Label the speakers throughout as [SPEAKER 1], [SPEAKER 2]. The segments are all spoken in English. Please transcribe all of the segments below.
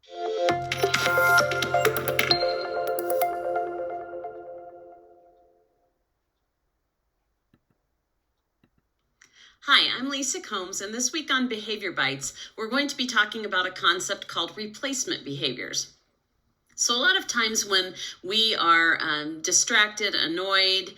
[SPEAKER 1] Hi, I'm Lisa Combs, and this week on Behavior Bites, we're going to be talking about a concept called replacement behaviors. So a lot of times when we are distracted, annoyed,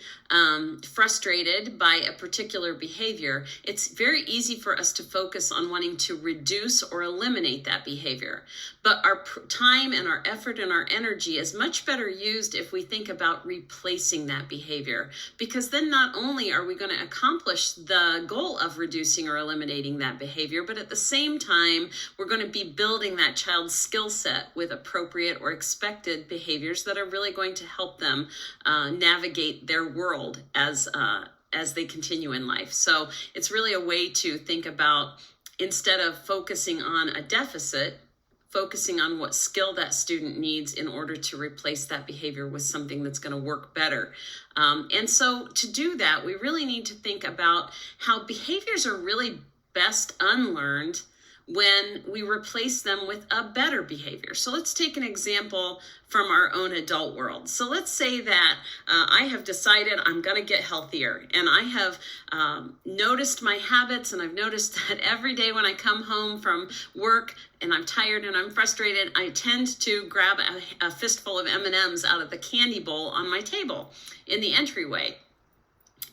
[SPEAKER 1] frustrated by a particular behavior, it's very easy for us to focus on wanting to reduce or eliminate that behavior. But our time and our effort and our energy is much better used if we think about replacing that behavior, because then not only are we going to accomplish the goal of reducing or eliminating that behavior, but at the same time, we're going to be building that child's skill set with appropriate or expected behaviors that are really going to help them navigate their world as they continue in life. So it's really a way to think about, instead of focusing on a deficit, focusing on what skill that student needs in order to replace that behavior with something that's going to work better. And so to do that, we really need to think about how behaviors are really best unlearned when we replace them with a better behavior. So let's take an example from our own adult world. So let's say that I have decided I'm going to get healthier, and I have noticed my habits, and I've noticed that every day when I come home from work and I'm tired and I'm frustrated, I tend to grab a fistful of M&Ms out of the candy bowl on my table in the entryway.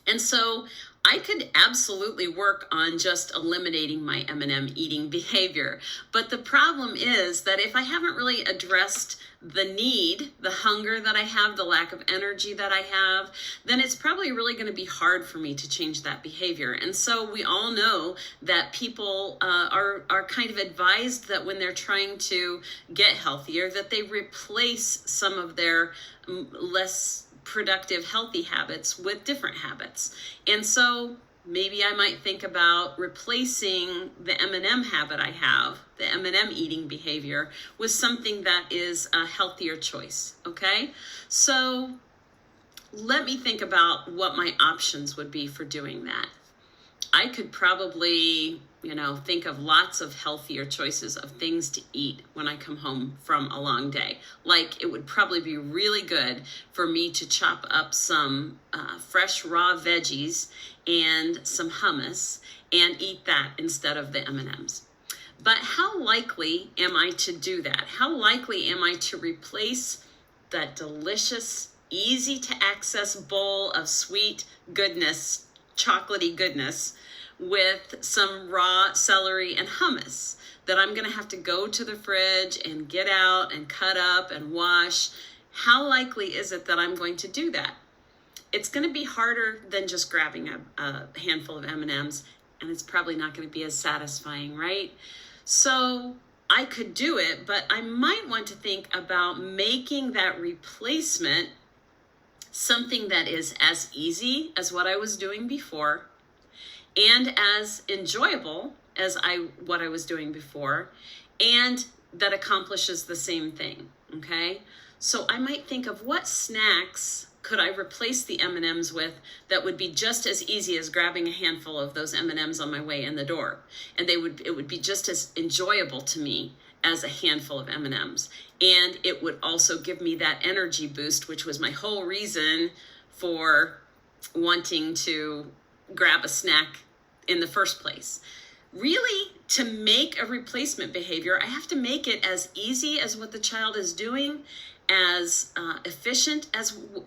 [SPEAKER 1] And so I could absolutely work on just eliminating my M&M eating behavior. But the problem is that if I haven't really addressed the need, the hunger that I have, the lack of energy that I have, then it's probably really going to be hard for me to change that behavior. And so we all know that people are kind of advised that when they're trying to get healthier, that they replace some of their less productive, healthy habits with different habits. And so maybe I might think about replacing the M&M habit I have, the M&M eating behavior, with something that is a healthier choice, okay? So let me think about what my options would be for doing that. I could probably, think of lots of healthier choices of things to eat when I come home from a long day. Like, it would probably be really good for me to chop up some fresh raw veggies and some hummus and eat that instead of the M&Ms. But how likely am I to do that? How likely am I to replace that delicious, easy to access bowl of sweet goodness, chocolatey goodness, with some raw celery and hummus that I'm going to have to go to the fridge and get out and cut up and wash? How likely is it that I'm going to do that? It's going to be harder than just grabbing a handful of M&Ms, and it's probably not going to be as satisfying, right? So I could do it, but I might want to think about making that replacement something that is as easy as what I was doing before, and as enjoyable as what I was doing before, and that accomplishes the same thing, okay? So I might think of what snacks could I replace the M&Ms with that would be just as easy as grabbing a handful of those M&Ms on my way in the door. And it would be just as enjoyable to me as a handful of M&Ms. And it would also give me that energy boost, which was my whole reason for wanting to grab a snack in the first place. Really, to make a replacement behavior, I have to make it as easy as what the child is doing, as efficient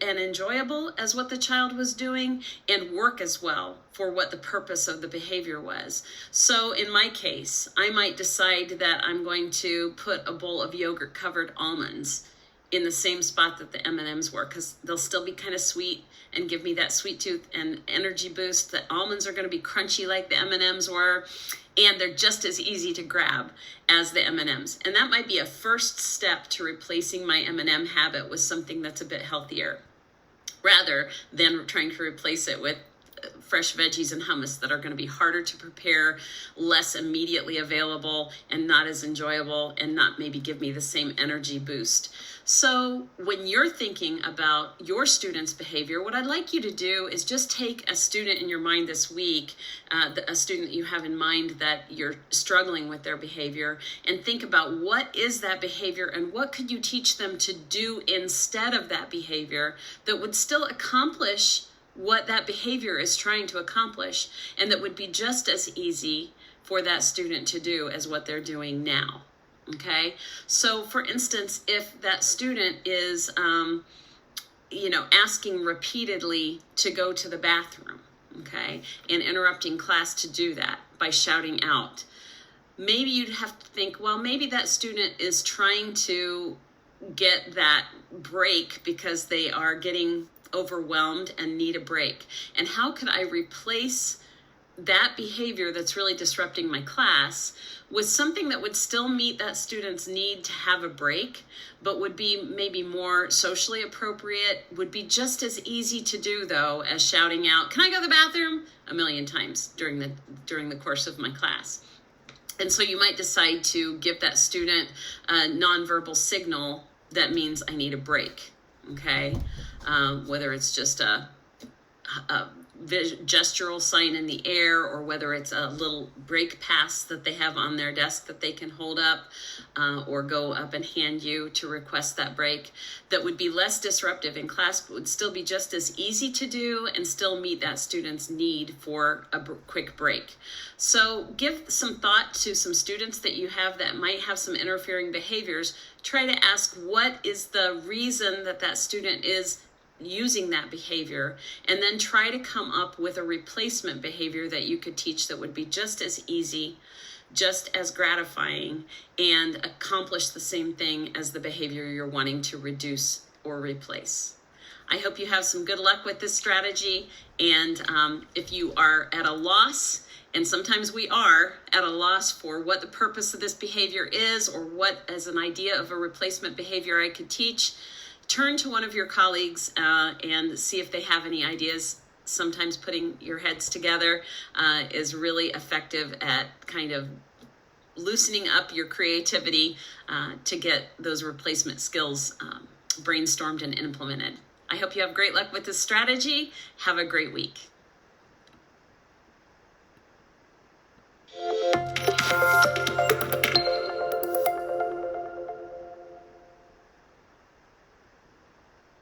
[SPEAKER 1] and enjoyable as what the child was doing, and work as well for what the purpose of the behavior was. So in my case, I might decide that I'm going to put a bowl of yogurt covered almonds in the same spot that the M&Ms were, because they'll still be kind of sweet and give me that sweet tooth and energy boost. The almonds are going to be crunchy like the M&Ms were, and they're just as easy to grab as the M&Ms. And that might be a first step to replacing my M&M habit with something that's a bit healthier, rather than trying to replace it with fresh veggies and hummus that are going to be harder to prepare, less immediately available, and not as enjoyable, and not maybe give me the same energy boost. So when you're thinking about your students' behavior, what I'd like you to do is just take a student in your mind this week, a student that you have in mind that you're struggling with their behavior, and think about what is that behavior and what could you teach them to do instead of that behavior that would still accomplish what that behavior is trying to accomplish, and that would be just as easy for that student to do as what they're doing now. Okay, so for instance, if that student is, asking repeatedly to go to the bathroom, okay, and interrupting class to do that by shouting out, maybe you'd have to think, well, maybe that student is trying to get that break because they are getting overwhelmed and need a break. And how could I replace that behavior that's really disrupting my class with something that would still meet that student's need to have a break, but would be maybe more socially appropriate, would be just as easy to do though as shouting out, "Can I go to the bathroom?" a million times during the course of my class. And so you might decide to give that student a nonverbal signal that means I need a break, okay? Whether it's just a gestural sign in the air, or whether it's a little break pass that they have on their desk that they can hold up or go up and hand you to request that break, that would be less disruptive in class, but would still be just as easy to do and still meet that student's need for a quick break. So give some thought to some students that you have that might have some interfering behaviors. Try to ask, what is the reason that that student is using that behavior, and then try to come up with a replacement behavior that you could teach that would be just as easy, just as gratifying, and accomplish the same thing as the behavior you're wanting to reduce or replace. I hope you have some good luck with this strategy, and if you are at a loss, and sometimes we are at a loss for what the purpose of this behavior is, or what as an idea of a replacement behavior I could teach, turn to one of your colleagues and see if they have any ideas. Sometimes putting your heads together is really effective at kind of loosening up your creativity to get those replacement skills brainstormed and implemented. I hope you have great luck with this strategy. Have a great week.